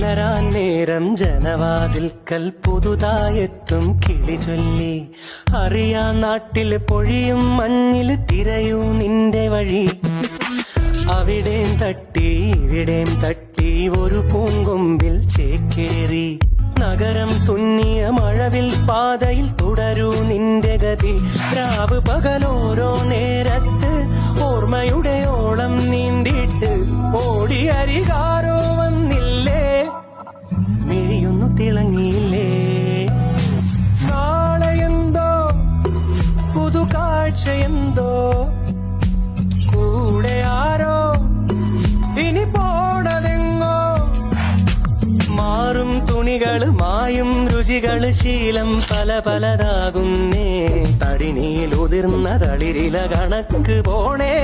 പുലരാൻ നേരം ജനവാതിൽക്കൽ പുതുതായെത്തും കിളി ചൊല്ലി. അറിയാ നാട്ടിൽ പൊഴിയും മഞ്ഞിൽ തിരയൂ നിന്റെ വഴി. അവിടേം തട്ടി ഇവിടേം തട്ടി ഒരു പൂങ്കൊമ്പിൽ ചേക്കേറി. നഗരം തുന്നിയ മഴവിൽ പാതയിൽ തുടരൂ നിന്റെ ഗതി. രാവ് പകലോരോ നേരത്ത് ഓർമ്മയുടെ ഓളം നീന്തിട്ട് ഓടിയരികാരോ വന്നില്ലേ, മിഴിയൊന്നു തിളങ്ങിയില്ലേ. നാളെയെന്തോ പുതുകാഴ്ചയെന്തോ കൂടെ ആരോ ഇനി പോണതെങ്ങോ. മാറും തുണികള് മായും രുചികള് ശീലം പല പലതാകുന്നേ. തടിനീൽ ഉതിർന്ന തളിരില കണക്ക് പോണേ.